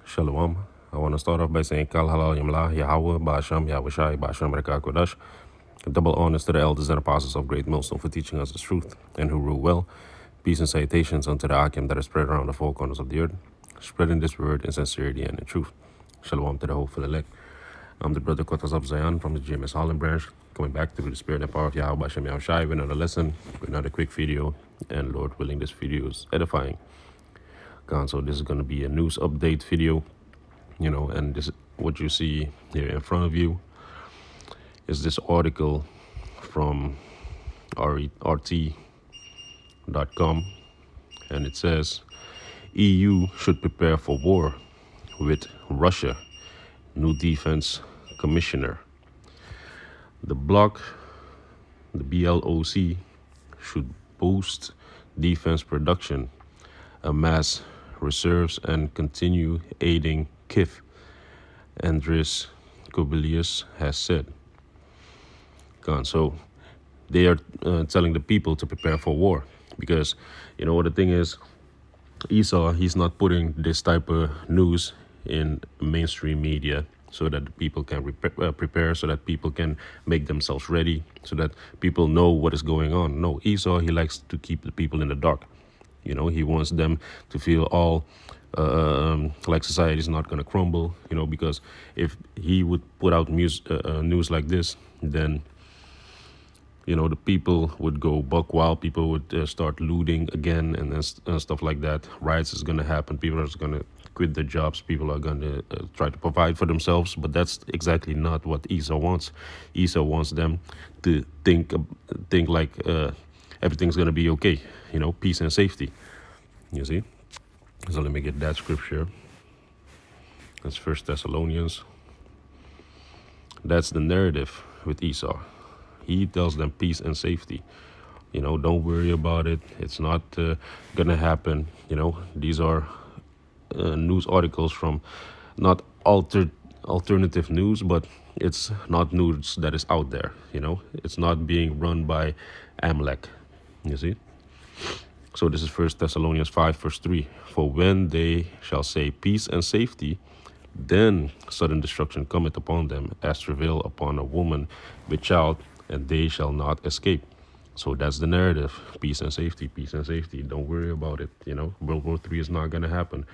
Shalom. I want to start off by saying Kal Halal Yamla, Yahweh, Ba'asham, Yahushai, Ba'asham, Reka Kodash. Double honors to the elders and apostles of Great Millstone for teaching us the truth and who rule well. Peace and salutations unto the Akim that is spread around the four corners of the earth, spreading this word in sincerity and in truth. Shalom to the hopeful elect. I'm the brother Kotas of Zion from the GMS Holland branch, coming back through the spirit and power of Yahweh Ba'asham Yahushai with another lesson, with another quick video, and Lord willing, this video is edifying. So this is going to be a news update video, and this what you see here in front of you is this article from RT.com, and it says EU should prepare for war with Russia, new defense commissioner. The bloc, the BLOC, should boost defense production, amass reserves, and continue aiding Kiev, Andris Kubilius has said. So they are telling the people to prepare for war because, what the thing is, Esau, he's not putting this type of news in mainstream media so that the people can prepare, so that people can make themselves ready, so that people know what is going on. No, Esau, he likes to keep the people in the dark. He wants them to feel all like society is not going to crumble, because if he would put out news like this, then, the people would go buck wild. People would start looting again and then stuff like that. Riots is going to happen. People are going to quit their jobs. People are going to try to provide for themselves. But that's exactly not what Esau wants. Esau wants them to think like everything's going to be okay, peace and safety. You see? So let me get that scripture. That's First Thessalonians. That's the narrative with Esau. He tells them peace and safety. Don't worry about it. It's not gonna happen. These are news articles from not alternative news, but it's not news that is out there. It's not being run by Amalek. You see? So this is First Thessalonians 5, verse 3. For when they shall say peace and safety, then sudden destruction cometh upon them, as travail upon a woman with child, and they shall not escape. So that's the narrative. Peace and safety, peace and safety. Don't worry about it. World War III is not going to happen.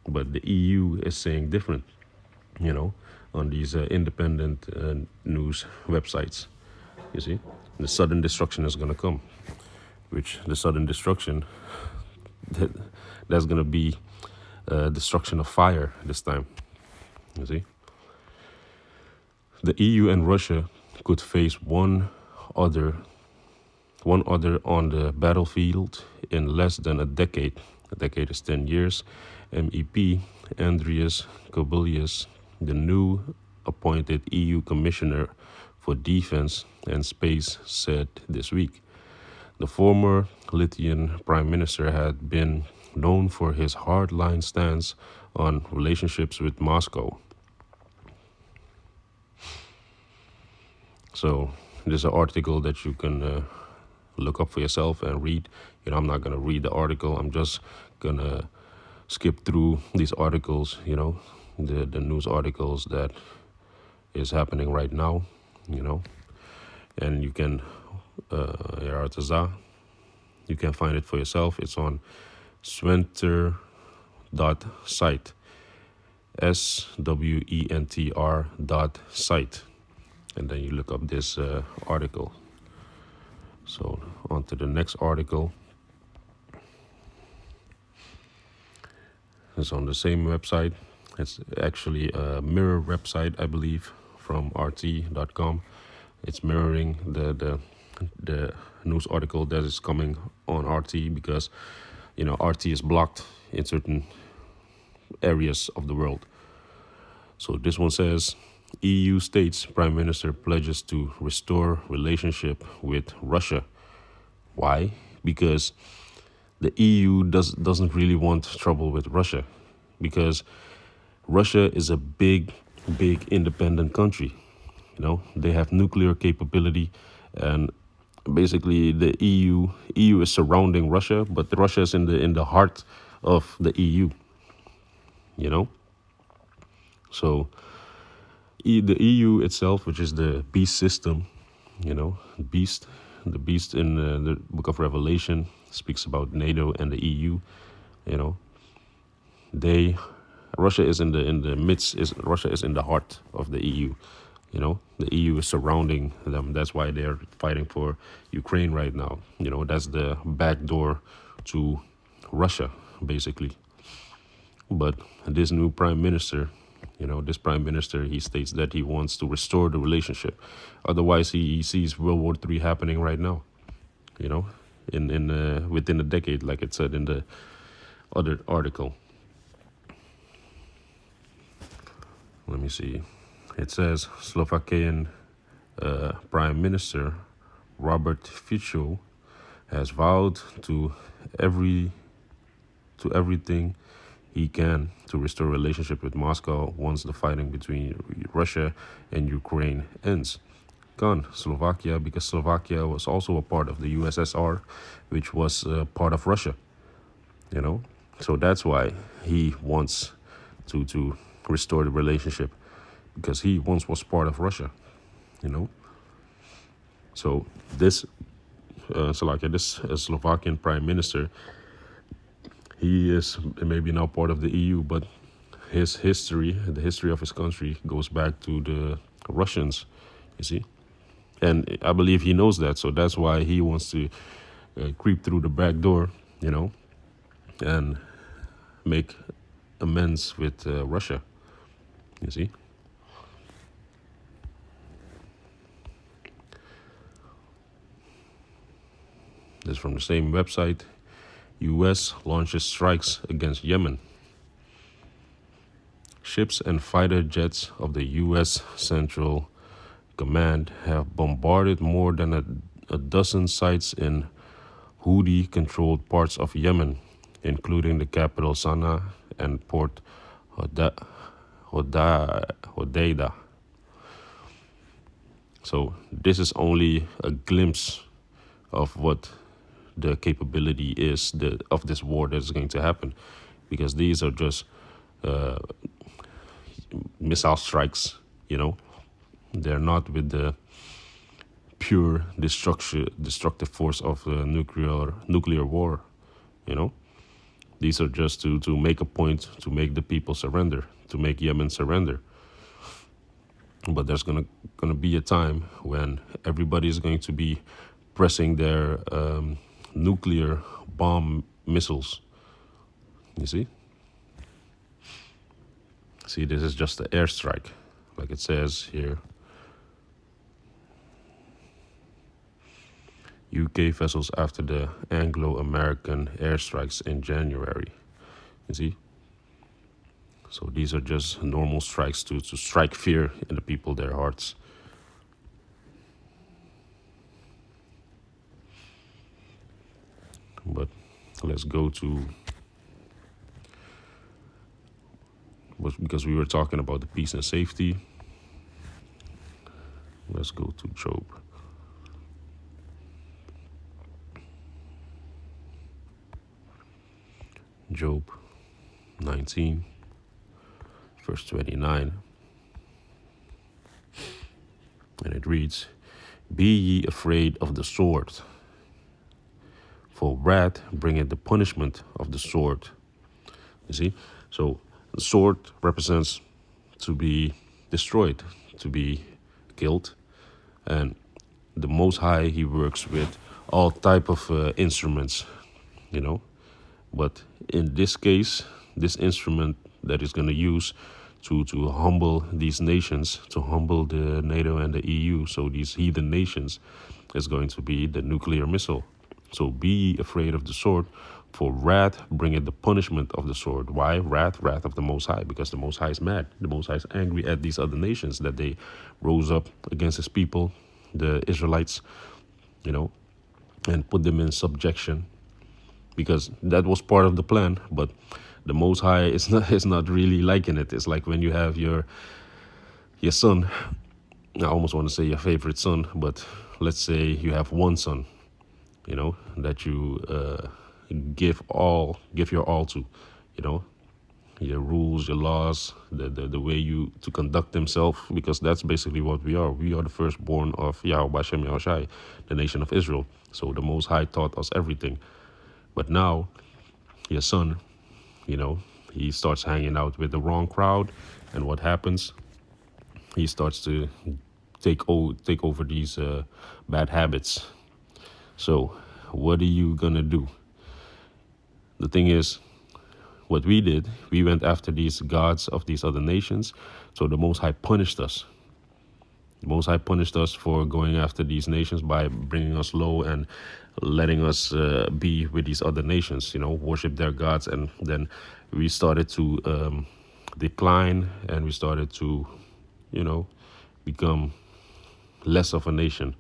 But the EU is saying different, on these independent news websites. You see, the sudden destruction is going to come. Which the sudden destruction, that's going to be destruction of fire this time. You see, the EU and Russia could face one other on the battlefield in less than a decade. A decade is 10 years. MEP Andrius Kubilius, the new appointed EU Commissioner for Defense and Space, said this week. The former Lithuanian Prime Minister had been known for his hardline stance on relationships with Moscow. So this is an article that you can look up for yourself and read. I'm not going to read the article. I'm just going to skip through these articles, the news articles that is happening right now, and you can you can find it for yourself. It's on swenter.site, SWENTR.site, and then you look up this article. So on to the next article. It's on the same website. It's actually a mirror website, I believe, from RT.com. It's mirroring the news article that is coming on RT because, RT is blocked in certain areas of the world. So this one says, EU states Prime Minister pledges to restore relationship with Russia. Why? Because the EU doesn't really want trouble with Russia, because Russia is a big independent country. They have nuclear capability, and basically the EU is surrounding Russia, but Russia is in the heart of the EU. So the EU itself, which is the beast system, you know, the beast in the Book of Revelation speaks about NATO and the EU. You know, they Russia is in the midst. Is Russia is in the heart of the EU. You know, the EU is surrounding them. That's why they're fighting for Ukraine right now. You know, that's the back door to Russia, basically. But this new prime minister, you know, this prime minister, he states that he wants to restore the relationship. Otherwise, he sees World War III happening right now. You know, in within a decade, like it said in the other article. Let me see. It says Slovakian Prime Minister Robert Fico has vowed every everything he can to restore relationship with Moscow once the fighting between Russia and Ukraine ends. Gone Slovakia, because Slovakia was also a part of the USSR, which was part of Russia. You know, so that's why he wants to restore the relationship, because he once was part of Russia. You know, so this Slovakia, this Slovakian prime minister, he is maybe now part of the EU, but his history, the history of his country, goes back to the Russians, you see. And I believe he knows that, so that's why he wants to creep through the back door, you know, and make amends with Russia, you see. This is from the same website. U.S. launches strikes against Yemen. Ships and fighter jets of the U.S. Central Command have bombarded more than a dozen sites in Houthi-controlled parts of Yemen, including the capital Sana'a and Port Hodeida. So this is only a glimpse of what the capability is of this war that is going to happen, because these are just missile strikes. You know, they're not with the pure destructive force of nuclear war. You know, these are just to make a point, to make the people surrender, to make Yemen surrender. But there's gonna be a time when everybody is going to be pressing their nuclear bomb missiles. You see? See, this is just the airstrike, like it says here. UK vessels after the Anglo-American airstrikes in January. You see? So these are just normal strikes to strike fear in the people, their hearts. But let's go to, because we were talking about the peace and safety, let's go to Job. Job 19, verse 29. And it reads, "Be ye afraid of the sword, for wrath bringeth the punishment of the sword." You see? So the sword represents to be destroyed, to be killed. And the Most High, he works with all type of instruments, you know. But in this case, this instrument that he's going to use to humble these nations, to humble the NATO and the EU, so these heathen nations, is going to be the nuclear missile. So be afraid of the sword, for wrath bringeth the punishment of the sword. Why wrath? Wrath of the Most High, because the Most High is mad. The Most High is angry at these other nations that they rose up against his people, the Israelites, you know, and put them in subjection, because that was part of the plan. But the Most High is not really liking it. It's like when you have your son. I almost want to say your favorite son, but let's say you have one son, you know, that you give your all to, you know. your rules, your laws, the way you to conduct himself, because that's basically what we are. We are the firstborn of Yahweh Bashem Yahushai, the nation of Israel. So the Most High taught us everything. But now, your son, you know, he starts hanging out with the wrong crowd, and what happens? He starts to take over these bad habits. So, what are you gonna do? The thing is, what we did, we went after these gods of these other nations. So the Most High punished us. The Most High punished us for going after these nations by bringing us low and letting us be with these other nations, worship their gods. And then we started to decline, and we started to, become less of a nation.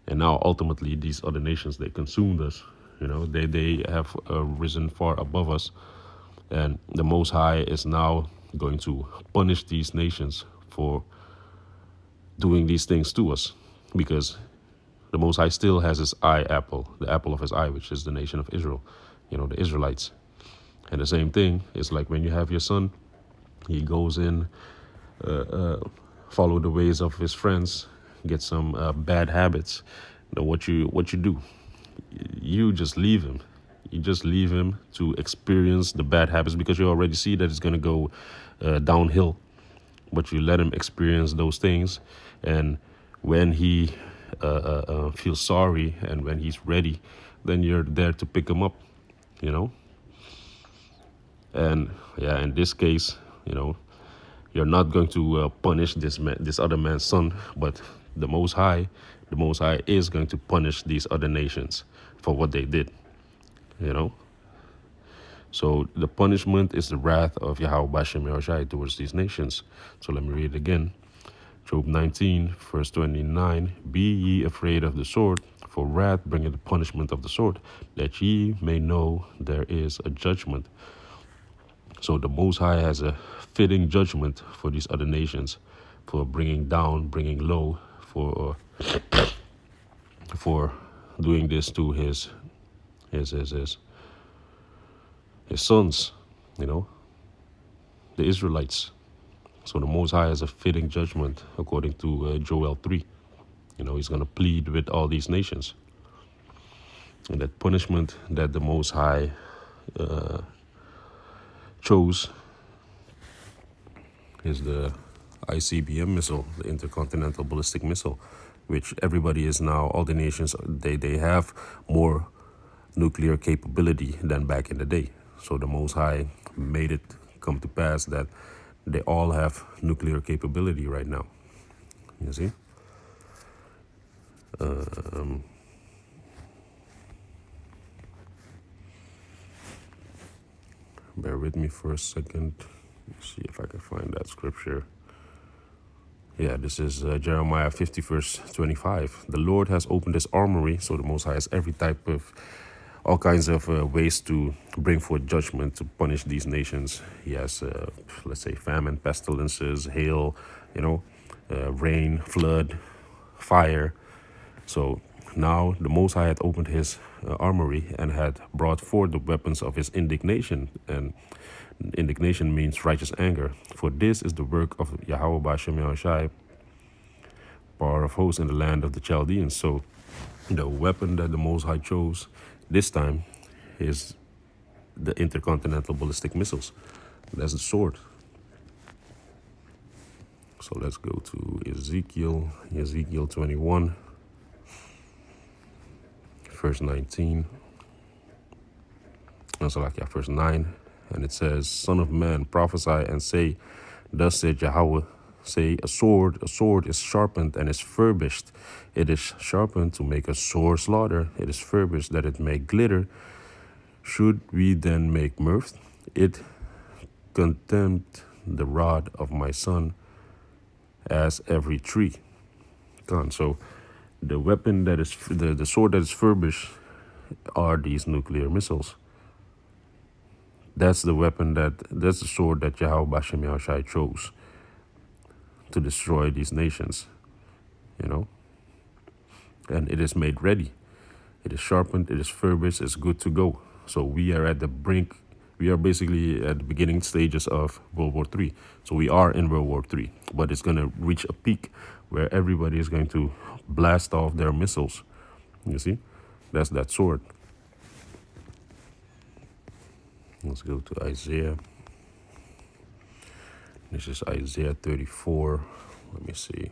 And now ultimately these other nations, they consumed us. They have risen far above us. And the Most High is now going to punish these nations for doing these things to us, because the Most High still has his eye apple, the apple of his eye, which is the nation of Israel, the Israelites. And the same thing is like when you have your son, he goes in, follow the ways of his friends, get some bad habits. What you do? You just leave him. You just leave him to experience the bad habits, because you already see that it's going to go downhill. But you let him experience those things, and when he feels sorry and when he's ready, then you're there to pick him up, And yeah, in this case, you're not going to punish this other man's son, but the Most High is going to punish these other nations for what they did. So the punishment is the wrath of Yahweh Bashem Yahushai towards these nations. So let me read it again. Job 19, verse 29. Be ye afraid of the sword, for wrath bringeth the punishment of the sword, that ye may know there is a judgment. So the Most High has a fitting judgment for these other nations, for bringing down, bringing low, for doing this to his sons, the Israelites. So the Most High has a fitting judgment according to Joel 3. He's going to plead with all these nations. And that punishment that the Most High chose is the ICBM missile, the Intercontinental Ballistic Missile, which everybody is now, all the nations, they have more nuclear capability than back in the day. So the Most High made it come to pass that they all have nuclear capability right now. You see? Bear with me for a second. Let's see if I can find that scripture. Yeah, this is Jeremiah 50, verse 25. The Lord has opened his armory, so the Most High has every type of, all kinds of ways to bring forth judgment to punish these nations. He has, let's say, famine, pestilences, hail, rain, flood, fire. So now the Most High had opened his armory and had brought forth the weapons of his indignation. And indignation means righteous anger. For this is the work of Yahweh Bashem Yahushai, power of hosts in the land of the Chaldeans. So the weapon that the Most High chose this time is the intercontinental ballistic missiles. That's the sword. So let's go to Ezekiel 21, verse 19. Also, like verse 9. And it says, Son of man, prophesy and say, thus said Yahweh, say, a sword is sharpened and is furbished. It is sharpened to make a sore slaughter. It is furbished that it may glitter. Should we then make mirth? It contempt the rod of my son as every tree. Gone. So the weapon that is, the sword that is furbished are these nuclear missiles. That's the weapon, that's the sword that Yahweh Bashem Yahushai chose to destroy these nations, And it is made ready. It is sharpened, it is furbished, it's good to go. So we are at the brink We are basically at the beginning stages of World War III. So we are in World War III, but it's going to reach a peak where everybody is going to blast off their missiles. You see? That's that sword. Let's go to Isaiah. This is Isaiah 34. Let me see.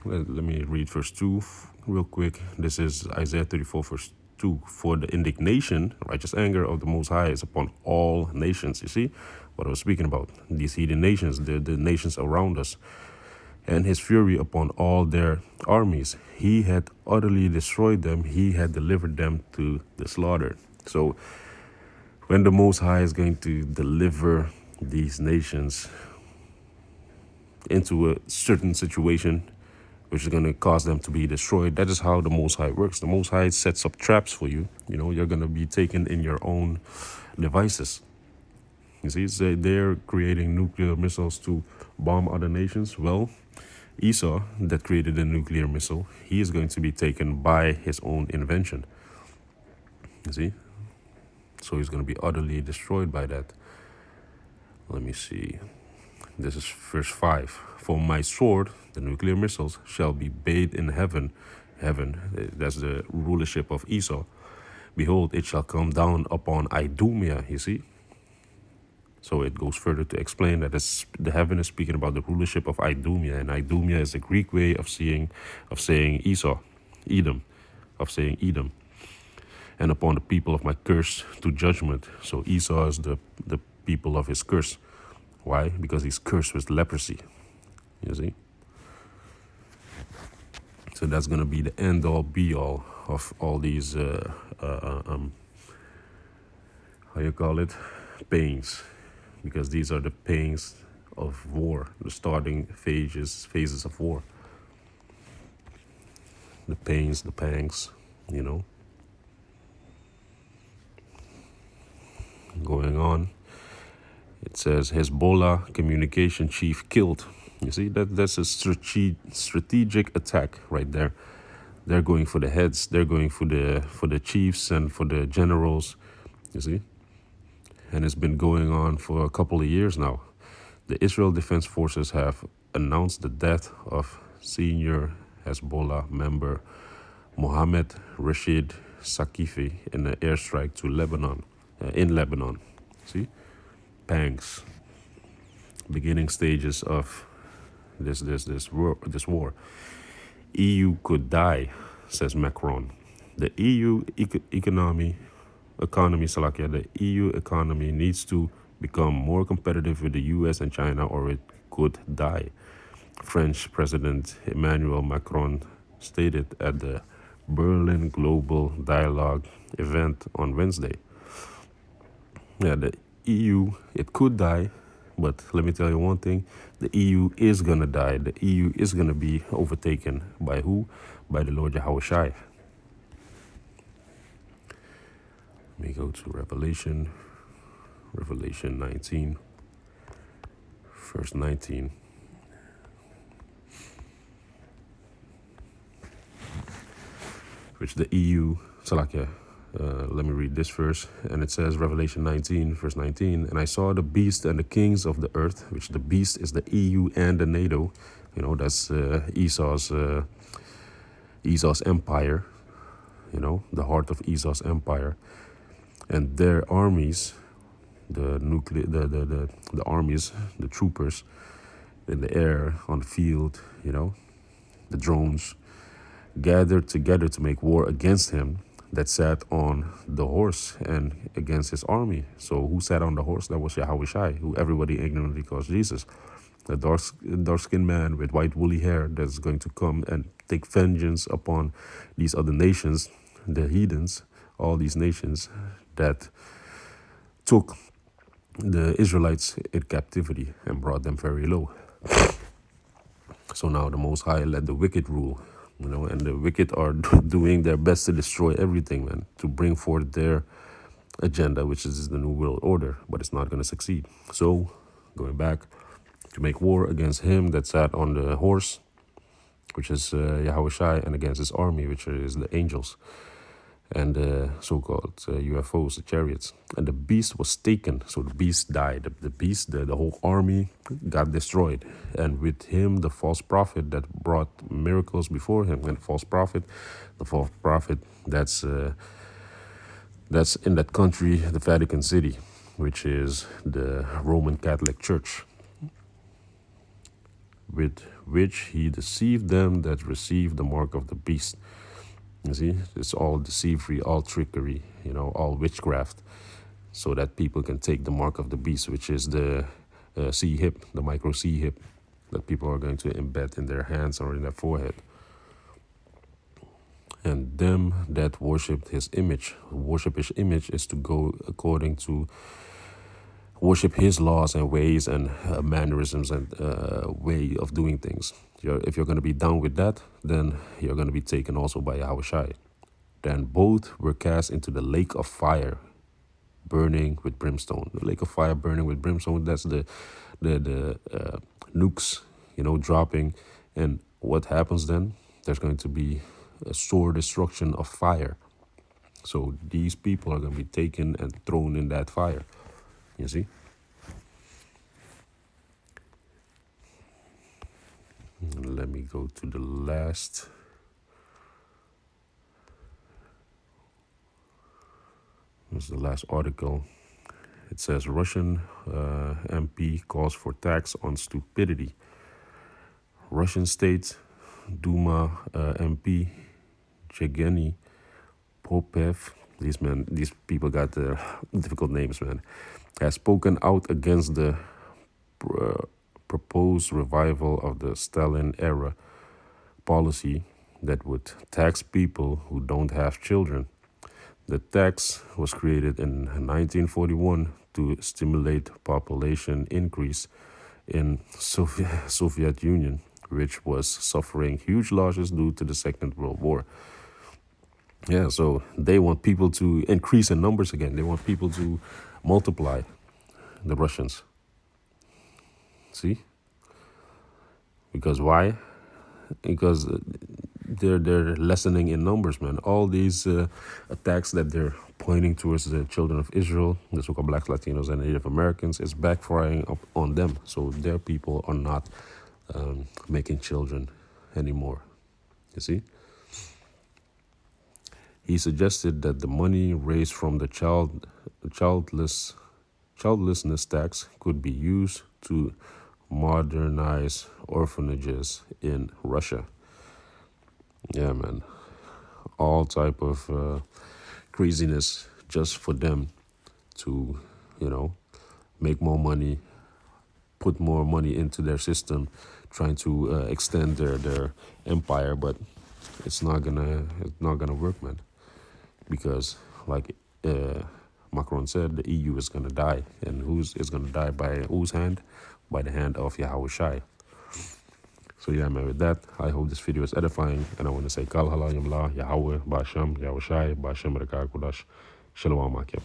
Let me read verse 2 real quick. This is Isaiah 34, verse 2. For the indignation, righteous anger of the Most High is upon all nations. You see what I was speaking about? These heathen nations, the nations around us. And his fury upon all their armies. He had utterly destroyed them. He had delivered them to the slaughter. So when the Most High is going to deliver these nations into a certain situation, which is going to cause them to be destroyed. That is how the Most High works. The Most High sets up traps for you. You know, you're going to be taken in your own devices. You see, so they're creating nuclear missiles to bomb other nations. Well, Esau, that created a nuclear missile, he is going to be taken by his own invention. You see? So he's going to be utterly destroyed by that. Let me see. This is verse 5. For my sword, the nuclear missiles, shall be bathed in heaven. Heaven, that's the rulership of Esau. Behold, it shall come down upon Idumea, you see? So it goes further to explain that the heaven is speaking about the rulership of Idumea. And Idumea is the Greek way of saying Esau, Edom, of saying Edom. And upon the people of my curse to judgment. So Esau is the people of his curse. Why? Because he's cursed with leprosy. You see? So that's going to be the end all be all of all these, how you call it? Pains. Because these are the pains of war, the starting phases of war. The pains, the pangs, you know. Going on. It says Hezbollah communication chief killed. You see, that's a strategic attack right there. They're going for the heads. They're going for the chiefs and for the generals. You see, and it's been going on for a couple of years now. The Israel Defense Forces have announced the death of senior Hezbollah member Mohammed Rashid Sakifi in an airstrike to Lebanon, in Lebanon. See. Pangs, beginning stages of this war. EU could die, says Macron. The EU economy, the EU economy needs to become more competitive with the US and China, or it could die. French President Emmanuel Macron stated at the Berlin Global Dialogue event on Wednesday. Yeah, the EU, it could die, but let me tell you one thing, the EU is going to die. The EU is going to be overtaken by who? By the Lord Yahushua. Let me go to Revelation 19, verse 19. Which the EU, Salakia, let me read this verse, and it says, Revelation 19, verse 19, and I saw the beast and the kings of the earth, which the beast is the EU and the NATO. You know, that's Esau's empire, you know, the heart of Esau's empire. And their armies, the armies, the troopers in the air, on the field, you know, the drones, gathered together to make war against him that sat on the horse and against his army. So who sat on the horse? That was Yahushua, who everybody ignorantly calls Jesus. A dark-skinned man with white woolly hair that's going to come and take vengeance upon these other nations, the heathens, all these nations that took the Israelites in captivity and brought them very low. So now the Most High let the wicked rule. You know, and the wicked are doing their best to destroy everything, man, to bring forth their agenda, which is the New World Order, but it's not going to succeed. So, going back to make war against him that sat on the horse, which is Yahushua, and against his army, which is the angels. and the so-called UFOs, the chariots. And the beast was taken, so the beast died. The beast, the whole army got destroyed. And with him, the false prophet that brought miracles before him. And the false prophet that's in that country, the Vatican City, which is the Roman Catholic Church, with which he deceived them that received the mark of the beast. You see, it's all deceivery, all trickery, all witchcraft, so that people can take the mark of the beast, which is the C hip, the micro C hip, that people are going to embed in their hands or in their forehead. And them that worship his image is to go according to worship his laws and ways and mannerisms and way of doing things. If you're going to be down with that, then you're going to be taken also by Yahushai. Then both were cast into the lake of fire, burning with brimstone. The lake of fire burning with brimstone, that's the nukes, dropping. And what happens then? There's going to be a sore destruction of fire. So these people are going to be taken and thrown in that fire. You see? Let me go to the last. This is the last article. It says Russian MP calls for tax on stupidity. Russian State Duma MP Yevgeny Popev, these people got difficult names, man, has spoken out against the proposed revival of the Stalin-era policy that would tax people who don't have children. The tax was created in 1941 to stimulate population increase in Soviet Union, which was suffering huge losses due to the Second World War. Yeah, so they want people to increase in numbers again. They want people to multiply, the Russians. See? Because why? Because they're lessening in numbers, man. All these attacks that they're pointing towards the children of Israel, the so-called blacks, Latinos, and Native Americans, is backfiring up on them. So their people are not making children anymore. You see? He suggested that the money raised from the childlessness tax could be used to modernize orphanages in Russia. Yeah, man. All type of craziness just for them to, make more money, put more money into their system, trying to extend their empire, but it's not gonna work, man. Because, like Macron said, the EU is gonna die, and who's gonna die by whose hand? By the hand of Yahushai. So yeah, man, with that, I hope this video is edifying, and I want to say Kal Hala Yamla, Yahweh, Basham, Yahushai, Basham Rekakudash, Shalom Akim.